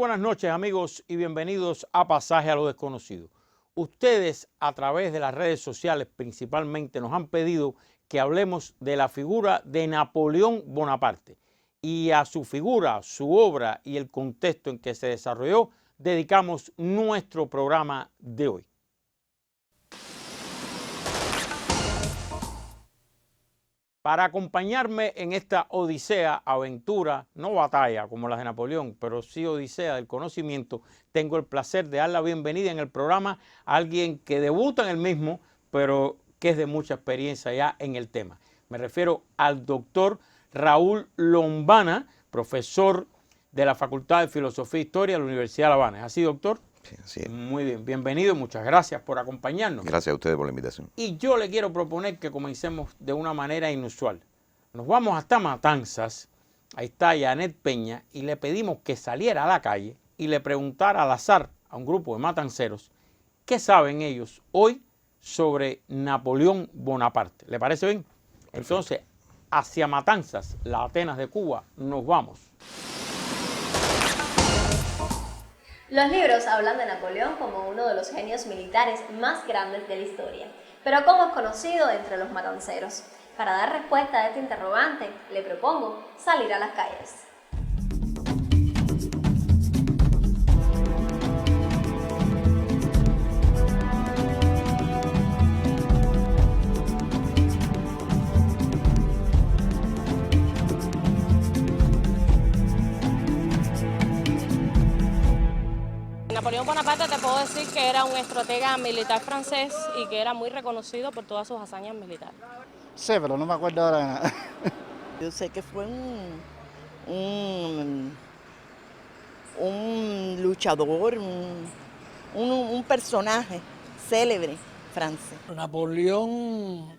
buenas noches, amigos, y bienvenidos a Pasaje a lo Desconocido. Ustedes, a través de las redes sociales principalmente, nos han pedido que hablemos de la figura de Napoleón Bonaparte. Y a su figura, su obra y el contexto en que se desarrolló, dedicamos nuestro programa de hoy. Para acompañarme en esta odisea, aventura, no batalla como las de Napoleón, pero sí odisea del conocimiento, tengo el placer de dar la bienvenida en el programa a alguien que debuta en el mismo, pero que es de mucha experiencia ya en el tema. Me refiero al doctor Raúl Lombana, profesor de la Facultad de Filosofía e Historia de la Universidad de La Habana. ¿Es así, doctor? Sí, así es. Muy bien, bienvenido, muchas gracias por acompañarnos. Gracias a ustedes por la invitación. Y yo le quiero proponer que comencemos de una manera inusual. Nos vamos hasta Matanzas, ahí está Janet Peña, y le pedimos que saliera a la calle y le preguntara al azar a un grupo de matanceros qué saben ellos hoy sobre Napoleón Bonaparte. ¿Le parece bien? Perfecto. Entonces, hacia Matanzas, la Atenas de Cuba, nos vamos. Los libros hablan de Napoleón como uno de los genios militares más grandes de la historia. Pero ¿cómo es conocido entre los matanceros? Para dar respuesta a este interrogante, le propongo salir a las calles. Napoleón Bonaparte te puedo decir que era un estratega militar francés y que era muy reconocido por todas sus hazañas militares. Sí, pero no me acuerdo ahora de nada. Yo sé que fue un luchador, un personaje célebre francés. Napoleón,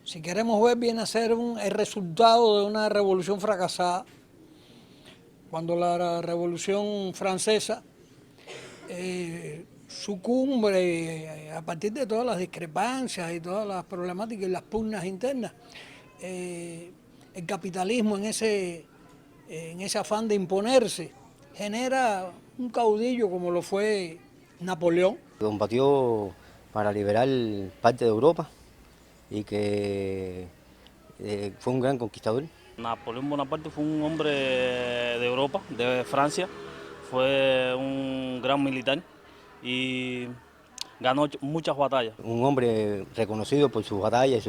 si queremos ver, viene a ser el resultado de una revolución fracasada. Cuando la Revolución Francesa su cumbre, a partir de todas las discrepancias y todas las problemáticas y las pugnas internas, el capitalismo en ese afán de imponerse genera un caudillo como lo fue Napoleón. Combatió para liberar parte de Europa y que fue un gran conquistador. Napoleón Bonaparte fue un hombre de Europa, de Francia. Fue un gran militar y ganó muchas batallas. Un hombre reconocido por sus batallas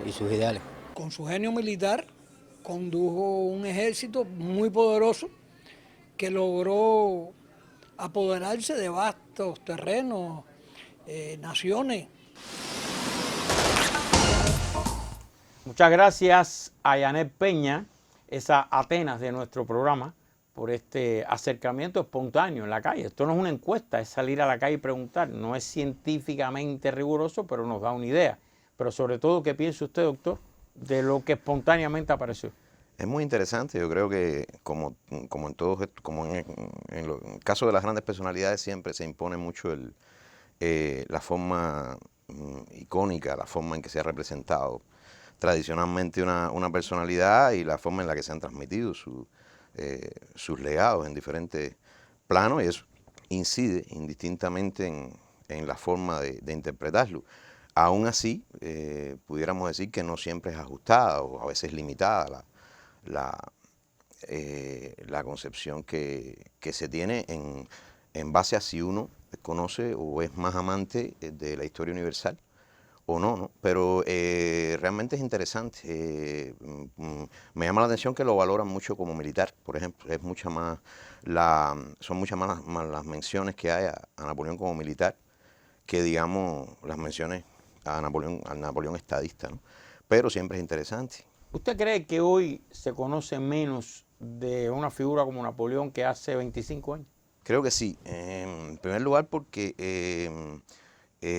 y sus ideales. Con su genio militar condujo un ejército muy poderoso que logró apoderarse de vastos terrenos, naciones. Muchas gracias a Janet Peña, esa Atenas de nuestro programa, por este acercamiento espontáneo en la calle. Esto no es una encuesta, es salir a la calle y preguntar. No es científicamente riguroso, pero nos da una idea. Pero sobre todo, ¿qué piensa usted, doctor, de lo que espontáneamente apareció? Es muy interesante. Yo creo que como en todos, como en el caso de las grandes personalidades, siempre se impone mucho la forma icónica, la forma en que se ha representado tradicionalmente una personalidad y la forma en la que se han transmitido sus legados en diferentes planos, y eso incide indistintamente en la forma de interpretarlo. Aún así, pudiéramos decir que no siempre es ajustada o a veces limitada la concepción que se tiene en base a si uno conoce o es más amante de la historia universal o no. Pero realmente es interesante. Me llama la atención que lo valoran mucho como militar, por ejemplo. Son muchas más las menciones que hay a Napoleón como militar que, digamos, las menciones al Napoleón estadista, ¿no? Pero siempre es interesante. ¿Usted cree que hoy se conoce menos de una figura como Napoleón que hace 25 años? Creo que sí. En primer lugar porque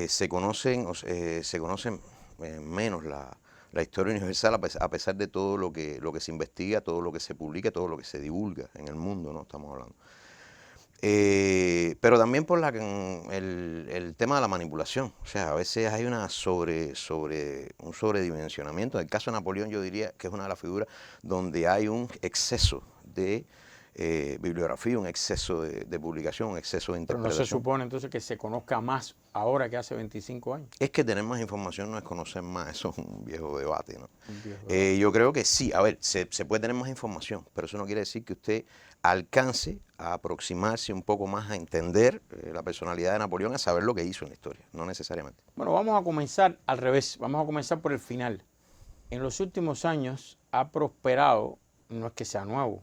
se conocen menos la historia universal a pesar de todo lo que se investiga, todo lo que se publica, todo lo que se divulga en el mundo, ¿no? Estamos hablando. Pero también por el tema de la manipulación. O sea, a veces hay un sobredimensionamiento. En el caso de Napoleón yo diría que es una de las figuras donde hay un exceso de bibliografía, un exceso de publicación, un exceso de Pero no interpretación. se supone entonces que se conozca más ahora que hace 25 años. Es que tener más información no es conocer más, eso es un viejo debate, ¿no? Un viejo debate. Yo creo que sí, a ver, se puede tener más información, pero eso no quiere decir que usted alcance a aproximarse un poco más a entender la personalidad de Napoleón, a saber lo que hizo en la historia, no necesariamente. Bueno, vamos a comenzar al revés, vamos a comenzar por el final. En los últimos años ha prosperado, no es que sea nuevo,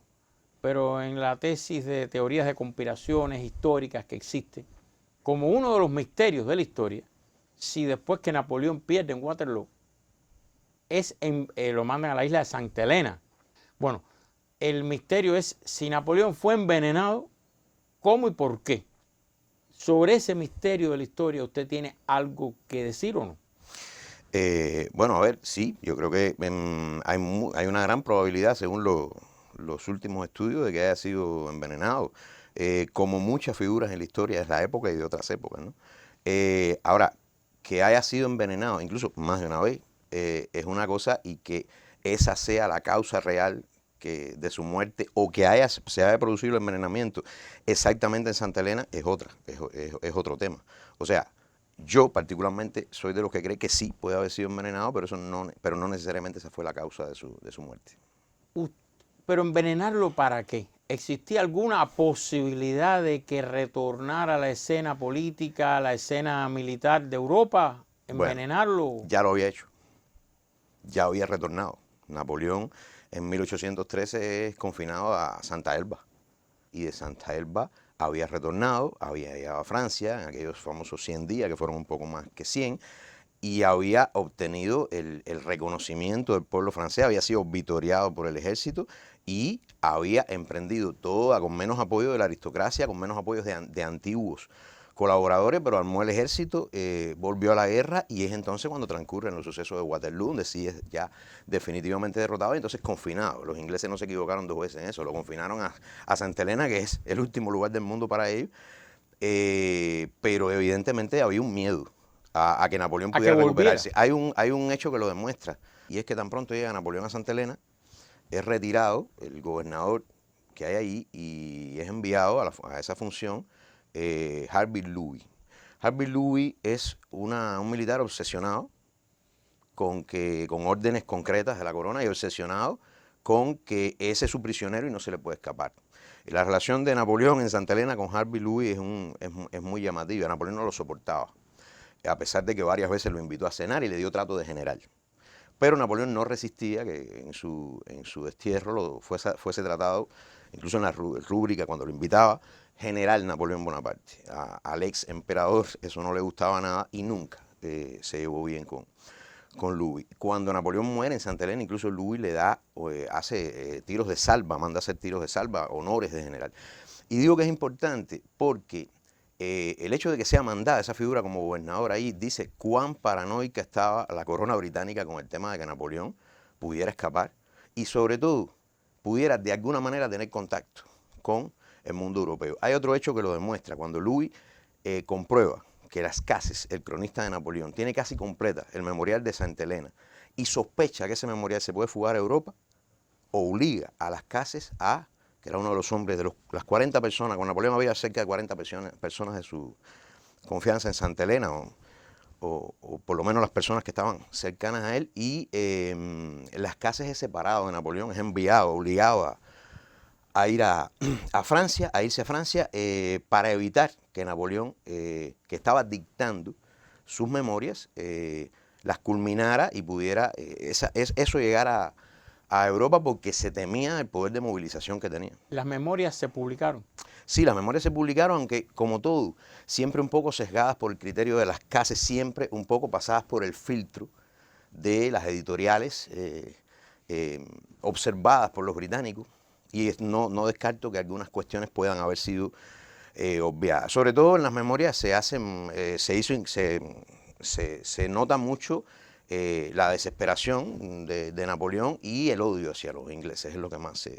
pero en la tesis de teorías de conspiraciones históricas que existen, como uno de los misterios de la historia, si después que Napoleón pierde en Waterloo, lo mandan a la isla de Santa Elena. Bueno, el misterio es si Napoleón fue envenenado, cómo y por qué. Sobre ese misterio de la historia, ¿usted tiene algo que decir o no? Bueno, a ver, sí, yo creo que hay una gran probabilidad, según los últimos estudios, de que haya sido envenenado, como muchas figuras en la historia de la época y de otras épocas, ¿no? Ahora, que haya sido envenenado, incluso más de una vez, es una cosa, y que esa sea la causa real de su muerte, o que se haya producido el envenenamiento exactamente en Santa Elena, es otro tema. O sea, yo particularmente soy de los que cree que sí puede haber sido envenenado, pero no necesariamente esa fue la causa de su muerte. Pero envenenarlo, ¿para qué? ¿Existía alguna posibilidad de que retornara a la escena política, a la escena militar de Europa? ¿Envenenarlo? Bueno, ya lo había hecho, ya había retornado. Napoleón en 1813 es confinado a Santa Elba, y de Santa Elba había retornado, había llegado a Francia en aquellos famosos 100 días, que fueron un poco más que 100, y había obtenido el reconocimiento del pueblo francés, había sido vitoreado por el ejército y había emprendido todo con menos apoyo de la aristocracia, con menos apoyos de antiguos colaboradores, pero armó el ejército, volvió a la guerra, y es entonces cuando transcurren los sucesos de Waterloo, donde sí es ya definitivamente derrotado y entonces confinado. Los ingleses no se equivocaron dos veces en eso, lo confinaron a Santa Elena, que es el último lugar del mundo para ellos, pero evidentemente había un miedo a que Napoleón pudiera recuperarse. Hay un hecho que lo demuestra, y es que tan pronto llega Napoleón a Santa Elena, es retirado el gobernador que hay ahí y es enviado a esa función Harvey Louis. Harvey Louis es un militar obsesionado con órdenes concretas de la corona, y obsesionado con que ese es su prisionero y no se le puede escapar. Y la relación de Napoleón en Santa Elena con Harvey Louis es muy llamativa. Napoleón no lo soportaba, a pesar de que varias veces lo invitó a cenar y le dio trato de general. Pero Napoleón no resistía que en su destierro fuese tratado, incluso en la rúbrica cuando lo invitaba, general Napoleón Bonaparte. Al ex emperador eso no le gustaba nada, y nunca se llevó bien con Louis. Cuando Napoleón muere en Santa Elena, incluso Louis le hace tiros de salva, manda a hacer tiros de salva, honores de general. Y digo que es importante porque el hecho de que sea mandada esa figura como gobernador ahí dice cuán paranoica estaba la corona británica con el tema de que Napoleón pudiera escapar, y sobre todo pudiera de alguna manera tener contacto con el mundo europeo. Hay otro hecho que lo demuestra. Cuando Louis comprueba que Las Cases, el cronista de Napoleón, tiene casi completa el memorial de Santa Elena, y sospecha que ese memorial se puede fugar a Europa, obliga a Las Cases que era uno de los hombres de las 40 personas, con Napoleón había cerca de 40 personas de su confianza en Santa Elena, o por lo menos las personas que estaban cercanas a él, y Las Cases es separado de Napoleón, es enviado, obligado a ir a Francia, a irse a Francia, para evitar que Napoleón, que estaba dictando sus memorias, las culminara y pudiera eso llegar a Europa, porque se temía el poder de movilización que tenía. ¿Las memorias se publicaron? Sí, las memorias se publicaron, aunque como todo, siempre un poco sesgadas por el criterio de Las Cases, siempre un poco pasadas por el filtro de las editoriales observadas por los británicos, y no descarto que algunas cuestiones puedan haber sido obviadas. Sobre todo en las memorias se nota mucho la desesperación de Napoleón y el odio hacia los ingleses, es lo que más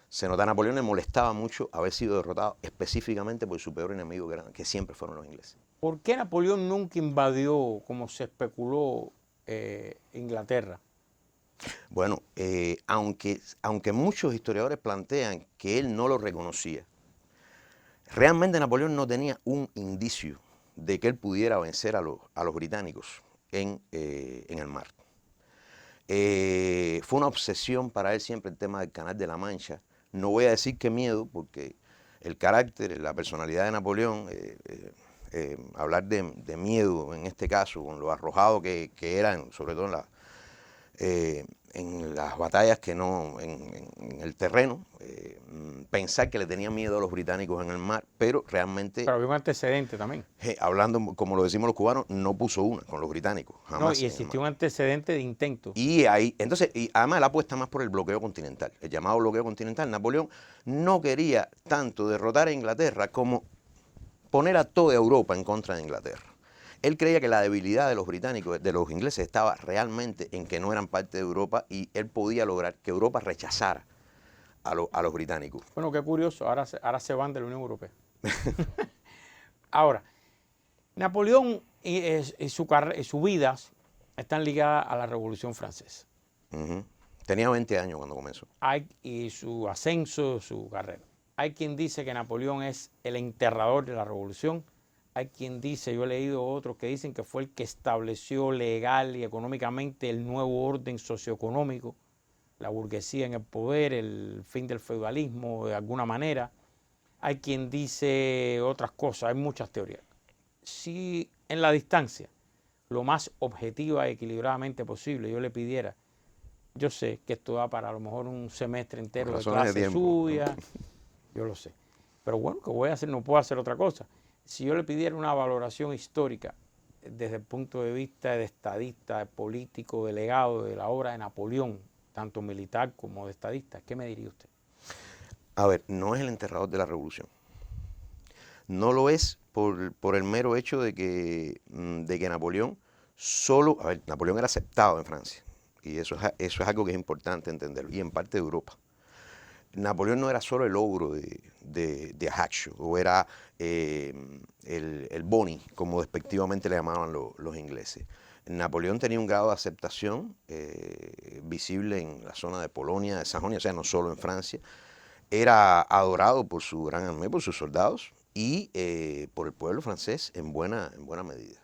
se nota. A Napoleón le molestaba mucho haber sido derrotado específicamente por su peor enemigo, que siempre fueron los ingleses. ¿Por qué Napoleón nunca invadió, como se especuló, Inglaterra? Bueno, aunque muchos historiadores plantean que él no lo reconocía, realmente Napoleón no tenía un indicio de que él pudiera vencer a los británicos en el mar. Fue una obsesión para él siempre el tema del Canal de la Mancha. No voy a decir qué miedo, porque el carácter, la personalidad de Napoleón, hablar de miedo en este caso, con lo arrojado que eran, sobre todo en las batallas que no, en el terreno, pensar que le tenían miedo a los británicos en el mar, pero realmente... Pero había un antecedente también. Hablando, como lo decimos los cubanos, no puso una con los británicos, jamás. No, y existió un antecedente de intento. Y ahí, entonces, y además él apuesta más por el bloqueo continental, el llamado bloqueo continental. Napoleón no quería tanto derrotar a Inglaterra como poner a toda Europa en contra de Inglaterra. Él creía que la debilidad de los británicos, de los ingleses, estaba realmente en que no eran parte de Europa, y él podía lograr que Europa rechazara a los británicos. Bueno, qué curioso, ahora se van de la Unión Europea. Ahora, Napoleón y su vida están ligadas a la Revolución Francesa. Tenía 20 años cuando comenzó. Y su ascenso, su carrera. Hay quien dice que Napoleón es el enterrador de la Revolución. Hay quien dice, yo he leído otros que dicen que fue el que estableció legal y económicamente el nuevo orden socioeconómico, la burguesía en el poder, el fin del feudalismo de alguna manera. Hay quien dice otras cosas, hay muchas teorías. Si en la distancia, lo más objetiva y equilibradamente posible, yo le pidiera, yo sé que esto da para a lo mejor un semestre entero de clase suya, yo lo sé. Pero bueno, ¿qué voy a hacer? No puedo hacer otra cosa. Si yo le pidiera una valoración histórica desde el punto de vista de estadista, de político, de legado de la obra de Napoleón, tanto militar como de estadista, ¿qué me diría usted? A ver, no es el enterrador de la Revolución. No lo es por el mero hecho de que Napoleón solo... A ver, Napoleón era aceptado en Francia, y eso es algo que es importante entenderlo, y en parte de Europa. Napoleón no era solo el ogro de Ajaccio, o era el Boni, como despectivamente le llamaban los ingleses. Napoleón tenía un grado de aceptación visible en la zona de Polonia, de Sajonia, o sea, no solo en Francia. Era adorado por su gran armée, por sus soldados, y por el pueblo francés en buena medida.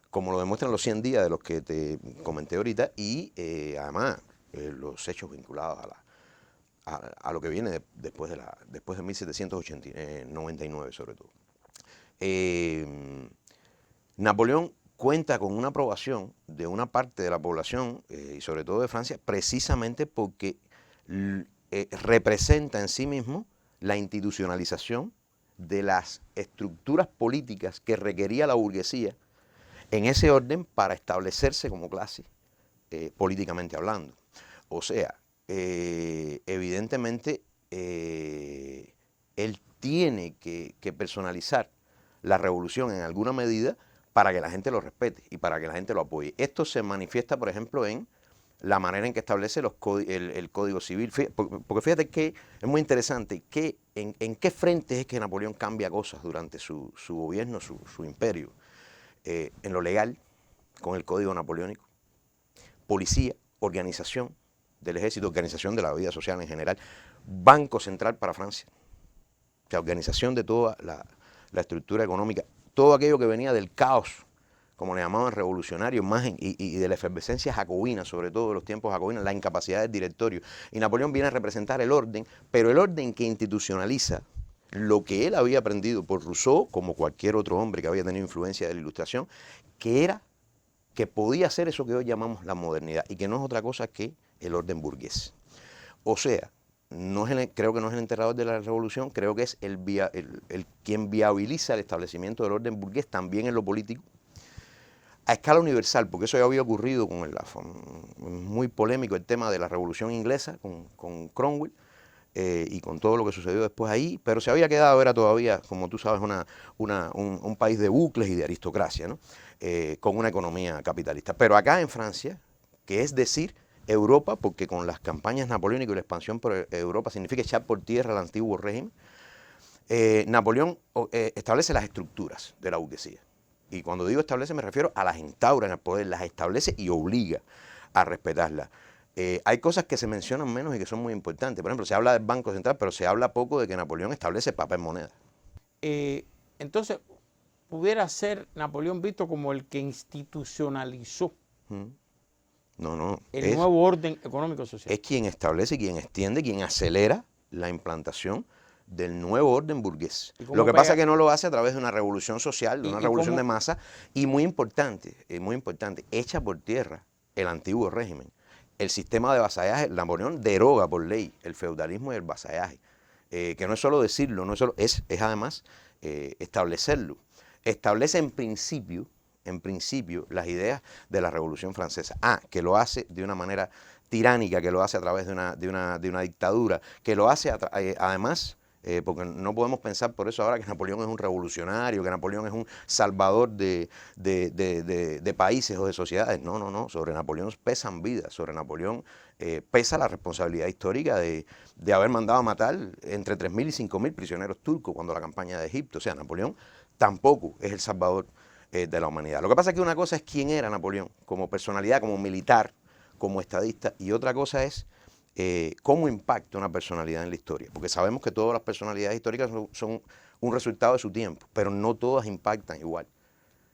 Como lo demuestran los 100 días de los que te comenté ahorita, y además los hechos vinculados a lo que viene después de 1799 sobre todo. Napoleón cuenta con una aprobación de una parte de la población, y sobre todo de Francia, precisamente porque representa en sí mismo la institucionalización de las estructuras políticas que requería la burguesía en ese orden para establecerse como clase, políticamente hablando. O sea, evidentemente él tiene que personalizar la revolución en alguna medida para que la gente lo respete y para que la gente lo apoye. Esto se manifiesta, por ejemplo, en la manera en que establece el Código Civil. Porque fíjate que es muy interesante que en qué frentes es que Napoleón cambia cosas durante su gobierno, su imperio. En lo legal, con el Código Napoleónico, policía, organización del ejército, organización de la vida social en general, Banco Central para Francia, o sea, organización de toda la estructura económica, todo aquello que venía del caos, como le llamaban revolucionarios, y de la efervescencia jacobina, sobre todo de los tiempos jacobinos, la incapacidad del directorio. Y Napoleón viene a representar el orden, pero el orden que institucionaliza lo que él había aprendido por Rousseau, como cualquier otro hombre que había tenido influencia de la Ilustración, que podía ser eso que hoy llamamos la modernidad, y que no es otra cosa que el orden burgués. O sea, creo que no es el enterrador de la revolución, creo que es el quien viabiliza el establecimiento del orden burgués también en lo político, a escala universal, porque eso ya había ocurrido con muy polémico el tema de la Revolución Inglesa, con Cromwell, y con todo lo que sucedió después ahí, pero se había quedado, era todavía, como tú sabes, un país de bucles y de aristocracia, ¿no? Con una economía capitalista. Pero acá en Francia, que es decir, Europa, porque con las campañas napoleónicas y la expansión por Europa significa echar por tierra el antiguo régimen, Napoleón establece las estructuras de la burguesía. Y cuando digo establece me refiero a las instaura en el poder, las establece y obliga a respetarlas. Hay cosas que se mencionan menos y que son muy importantes. Por ejemplo, se habla del Banco Central, pero se habla poco de que Napoleón establece papel moneda. Entonces, pudiera ser Napoleón visto como el que institucionalizó el nuevo orden económico-social. Es quien establece, quien extiende, quien acelera la implantación del nuevo orden burgués. Lo que pasa es que no lo hace a través de una revolución social, de una revolución de masa, y muy importante, echa por tierra el antiguo régimen. El sistema de vasallaje, Napoleón deroga por ley el feudalismo y el vasallaje, que no es solo decirlo, es además establecerlo. Establece en principio las ideas de la Revolución Francesa. Que lo hace de una manera tiránica, que lo hace a través de una dictadura, que lo hace además, porque no podemos pensar por eso ahora que Napoleón es un revolucionario, que Napoleón es un salvador de países o de sociedades. No, sobre Napoleón pesan vidas, sobre Napoleón pesa la responsabilidad histórica de haber mandado a matar entre 3.000 y 5.000 prisioneros turcos cuando la campaña de Egipto. O sea, Napoleón tampoco es el salvador de la humanidad. Lo que pasa es que una cosa es quién era Napoleón como personalidad, como militar, como estadista, y otra cosa es cómo impacta una personalidad en la historia, porque sabemos que todas las personalidades históricas son un resultado de su tiempo, pero no todas impactan igual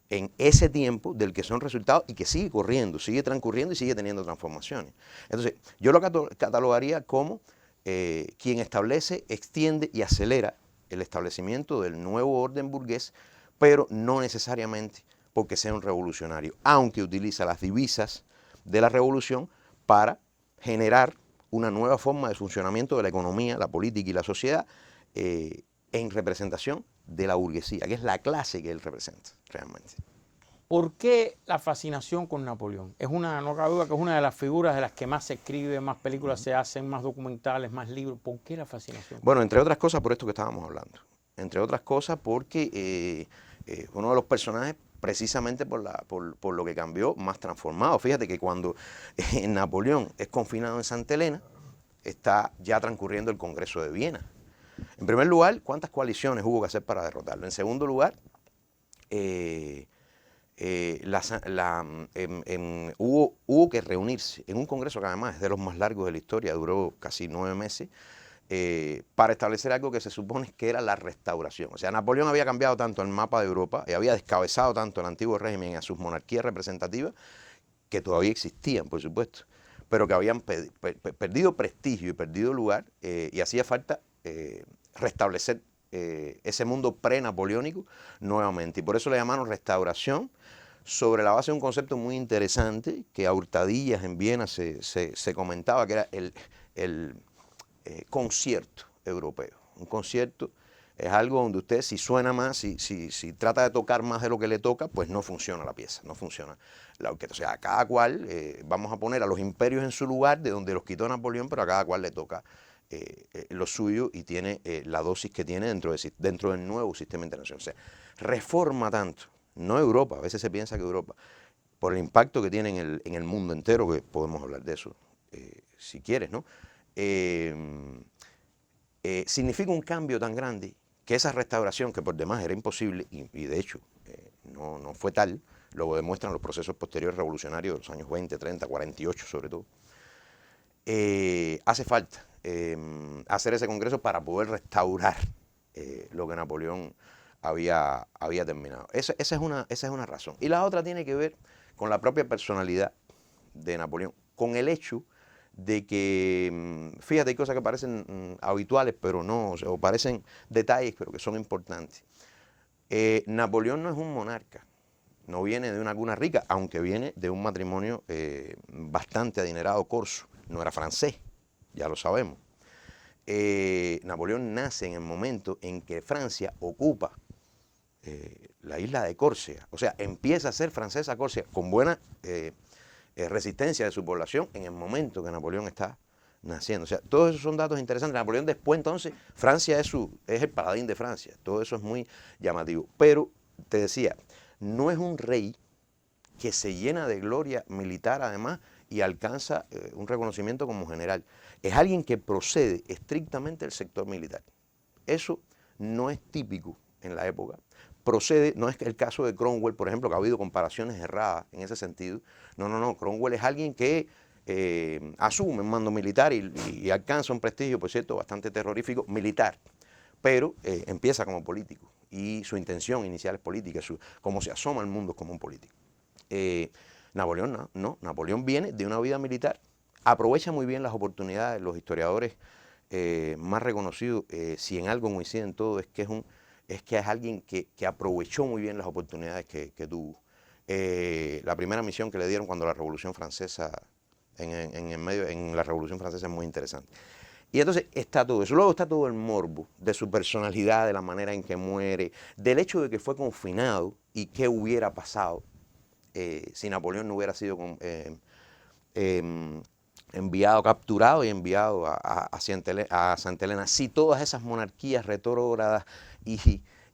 en ese tiempo del que son resultados y que sigue corriendo, sigue transcurriendo y sigue teniendo transformaciones. Entonces, yo lo catalogaría como quien establece, extiende y acelera el establecimiento del nuevo orden burgués, pero no necesariamente porque sea un revolucionario, aunque utiliza las divisas de la revolución para generar una nueva forma de funcionamiento de la economía, la política y la sociedad en representación de la burguesía, que es la clase que él representa realmente. ¿Por qué la fascinación con Napoleón? No cabe duda que es una de las figuras de las que más se escribe, más películas se hacen, más documentales, más libros. ¿Por qué la fascinación? Bueno, entre otras cosas por esto que estábamos hablando. Entre otras cosas porque uno de los personajes, precisamente por lo que cambió, más transformado. Fíjate que cuando Napoleón es confinado en Santa Elena, está ya transcurriendo el Congreso de Viena. En primer lugar, ¿cuántas coaliciones hubo que hacer para derrotarlo? En segundo lugar, hubo que reunirse en un congreso que además es de los más largos de la historia, duró casi 9 meses, para establecer algo que se supone que era la restauración. O sea, Napoleón había cambiado tanto el mapa de Europa y había descabezado tanto el antiguo régimen a sus monarquías representativas, que todavía existían, por supuesto, pero que habían perdido prestigio y perdido lugar, y hacía falta restablecer ese mundo pre-napoleónico nuevamente. Y por eso le llamaron restauración, sobre la base de un concepto muy interesante que a hurtadillas en Viena se comentaba, que era el concierto europeo. Un concierto es algo donde usted, si suena más, si trata de tocar más de lo que le toca, pues no funciona la pieza, no funciona la orquesta. O sea, a cada cual vamos a poner a los imperios en su lugar, de donde los quitó Napoleón, pero a cada cual le toca lo suyo y tiene la dosis que tiene dentro del nuevo sistema internacional. O sea, reforma tanto, no Europa, a veces se piensa que Europa, por el impacto que tiene en el mundo entero, que podemos hablar de eso si quieres, ¿no? Significa un cambio tan grande que esa restauración, que por demás era imposible, y de hecho no fue tal, lo demuestran los procesos posteriores revolucionarios de los años 20, 30, 48 sobre todo, hace falta hacer ese congreso para poder restaurar lo que Napoleón había terminado. Esa es una razón. Y la otra tiene que ver con la propia personalidad de Napoleón, con el hecho de que, fíjate, hay cosas que parecen habituales, pero no, o parecen detalles, pero que son importantes. Napoleón no es un monarca, no viene de una cuna rica, aunque viene de un matrimonio bastante adinerado, corso, no era francés, ya lo sabemos. Napoleón nace en el momento en que Francia ocupa la isla de Córcega, o sea, empieza a ser francesa Córcega, con buena resistencia de su población en el momento que Napoleón está naciendo. O sea, todos esos son datos interesantes. Napoleón después, entonces, Francia es el paladín de Francia. Todo eso es muy llamativo. Pero, te decía, no es un rey que se llena de gloria militar, además, y alcanza un reconocimiento como general. Es alguien que procede estrictamente del sector militar. Eso no es típico en la época. Procede, no es el caso de Cromwell, por ejemplo, que ha habido comparaciones erradas en ese sentido. No, Cromwell es alguien que asume un mando militar y alcanza un prestigio, por cierto, bastante terrorífico, militar, pero empieza como político y su intención inicial es política, como se asoma al mundo como un político. Napoleón no, Napoleón viene de una vida militar, aprovecha muy bien las oportunidades. Los historiadores más reconocidos, si en algo coinciden todos, es que es alguien que aprovechó muy bien las oportunidades que tuvo. La primera misión que le dieron cuando la Revolución Francesa, en la Revolución Francesa, es muy interesante. Y entonces está todo eso. Luego está todo el morbo de su personalidad, de la manera en que muere, del hecho de que fue confinado y qué hubiera pasado si Napoleón no hubiera sido enviado, capturado y enviado a Santa Elena. Si todas esas monarquías retrógradas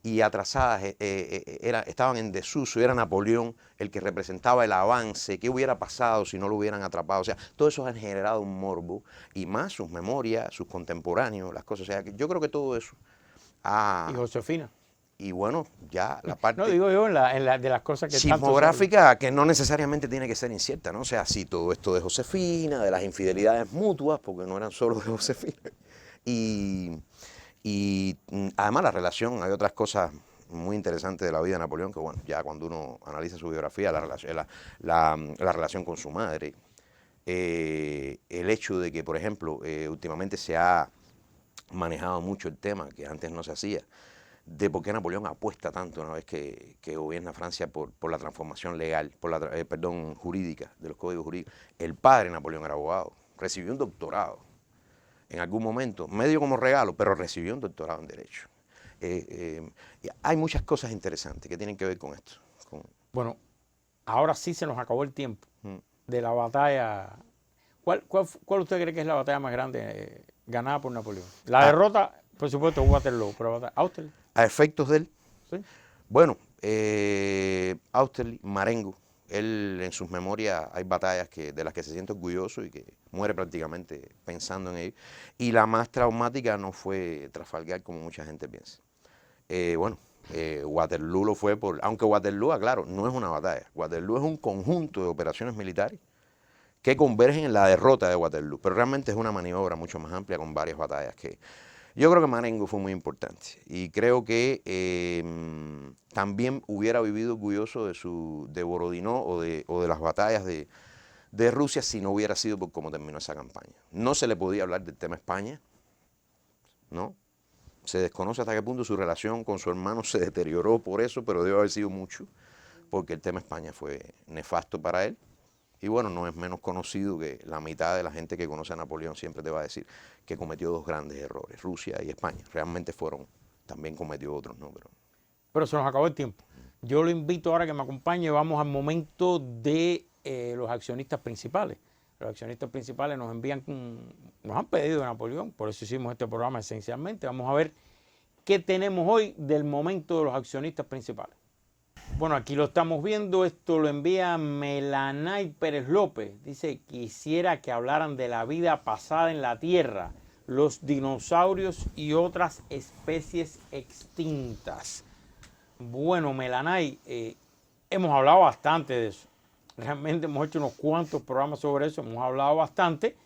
y atrasadas estaban en desuso, era Napoleón el que representaba el avance, qué hubiera pasado si no lo hubieran atrapado. O sea, todo eso ha generado un morbo, y más sus memorias, sus contemporáneos, las cosas. O sea, yo creo que todo eso ¿Y Josefina? Y bueno, ya la parte... No, digo yo, de las cosas que sismográfica, que no necesariamente tiene que ser incierta, ¿no? O sea, sí, todo esto de Josefina, de las infidelidades mutuas, porque no eran solo de Josefina. Y además la relación, hay otras cosas muy interesantes de la vida de Napoleón, que bueno, ya cuando uno analiza su biografía, la relación con su madre, el hecho de que, por ejemplo, últimamente se ha manejado mucho el tema, que antes no se hacía, de por qué Napoleón apuesta tanto una vez que gobierna Francia por la transformación legal, jurídica, de los códigos jurídicos. El padre de Napoleón era abogado, recibió un doctorado en algún momento, medio como regalo, pero recibió un doctorado en Derecho. Hay muchas cosas interesantes que tienen que ver con esto. Bueno, ahora sí se nos acabó el tiempo de la batalla. ¿Cuál usted cree que es la batalla más grande ganada por Napoleón? La derrota, por supuesto, Waterloo, pero Austerlitz. A efectos de él, ¿sí? Bueno, Austerlitz, Marengo, él en sus memorias hay batallas de las que se siente orgulloso y que muere prácticamente pensando en ello. Y la más traumática no fue Trafalgar, como mucha gente piensa. Waterloo lo fue aunque Waterloo, aclaro, no es una batalla. Waterloo es un conjunto de operaciones militares que convergen en la derrota de Waterloo, pero realmente es una maniobra mucho más amplia con varias batallas que... Yo creo que Marengo fue muy importante y creo que también hubiera vivido orgulloso de Borodino o de las batallas de Rusia si no hubiera sido por cómo terminó esa campaña. No se le podía hablar del tema España, ¿no? Se desconoce hasta qué punto su relación con su hermano se deterioró por eso, pero debe haber sido mucho, porque el tema España fue nefasto para él. Y bueno, no es menos conocido que la mitad de la gente que conoce a Napoleón siempre te va a decir que cometió dos grandes errores, Rusia y España. Realmente también cometió otros, ¿no? Pero se nos acabó el tiempo. Yo lo invito ahora a que me acompañe, vamos al momento de los accionistas principales. Los accionistas principales nos han pedido de Napoleón, por eso hicimos este programa esencialmente. Vamos a ver qué tenemos hoy del momento de los accionistas principales. Bueno, aquí lo estamos viendo, esto lo envía Melanay Pérez López. Dice, quisiera que hablaran de la vida pasada en la Tierra, los dinosaurios y otras especies extintas. Bueno, Melanay, hemos hablado bastante de eso. Realmente hemos hecho unos cuantos programas sobre eso, hemos hablado bastante,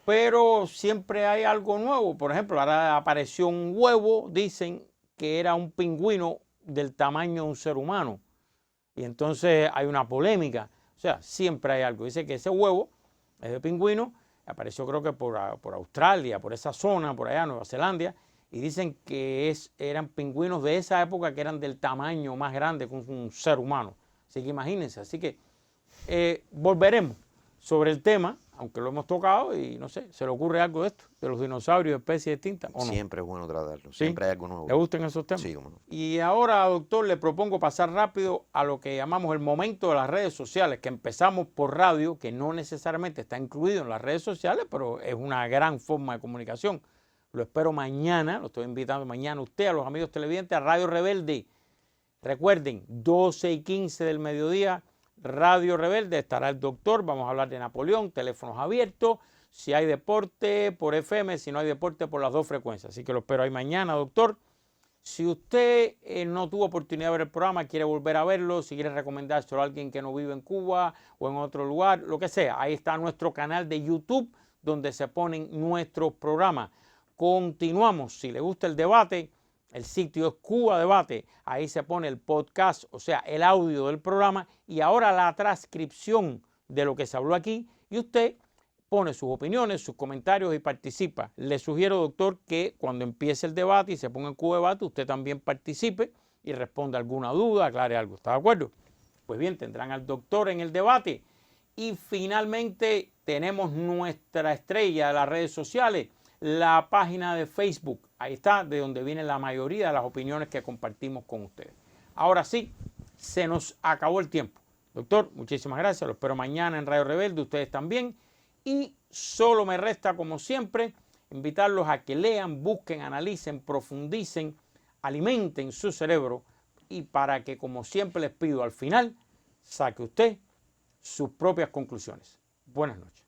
pero siempre hay algo nuevo. Por ejemplo, ahora apareció un huevo, dicen que era un pingüino del tamaño de un ser humano. Y entonces hay una polémica. O sea, siempre hay algo. Dice que ese huevo es de pingüino, apareció creo que por Australia, por esa zona, por allá, Nueva Zelanda, y dicen que eran pingüinos de esa época que eran del tamaño más grande que un ser humano. Así que imagínense. Así que volveremos sobre el tema, aunque lo hemos tocado y no sé, ¿se le ocurre algo de esto? ¿De los dinosaurios, especies distintas o no? Siempre es bueno tratarlo, siempre hay algo nuevo. ¿Le gustan esos temas? Sí, cómo no. Y ahora, doctor, le propongo pasar rápido a lo que llamamos el momento de las redes sociales, que empezamos por radio, que no necesariamente está incluido en las redes sociales, pero es una gran forma de comunicación. Lo espero mañana, lo estoy invitando mañana a usted, a los amigos televidentes, a Radio Rebelde. Recuerden, 12:15 del mediodía, Radio Rebelde, estará el doctor, vamos a hablar de Napoleón, teléfonos abiertos, si hay deporte por FM, si no hay deporte por las dos frecuencias. Así que lo espero ahí mañana, doctor. Si usted no tuvo oportunidad de ver el programa, quiere volver a verlo, si quiere recomendárselo a alguien que no vive en Cuba o en otro lugar, lo que sea, ahí está nuestro canal de YouTube donde se ponen nuestros programas. Continuamos. Si le gusta el debate, el sitio es Cuba Debate. Ahí se pone el podcast, o sea, el audio del programa y ahora la transcripción de lo que se habló aquí y usted pone sus opiniones, sus comentarios y participa. Le sugiero, doctor, que cuando empiece el debate y se ponga en Cuba Debate, usted también participe y responda alguna duda, aclare algo. ¿Está de acuerdo? Pues bien, tendrán al doctor en el debate. Y finalmente tenemos nuestra estrella de las redes sociales, la página de Facebook. Ahí está, de donde viene la mayoría de las opiniones que compartimos con ustedes. Ahora sí, se nos acabó el tiempo. Doctor, muchísimas gracias. Lo espero mañana en Radio Rebelde, ustedes también. Y solo me resta, como siempre, invitarlos a que lean, busquen, analicen, profundicen, alimenten su cerebro y para que, como siempre les pido, al final, saque usted sus propias conclusiones. Buenas noches.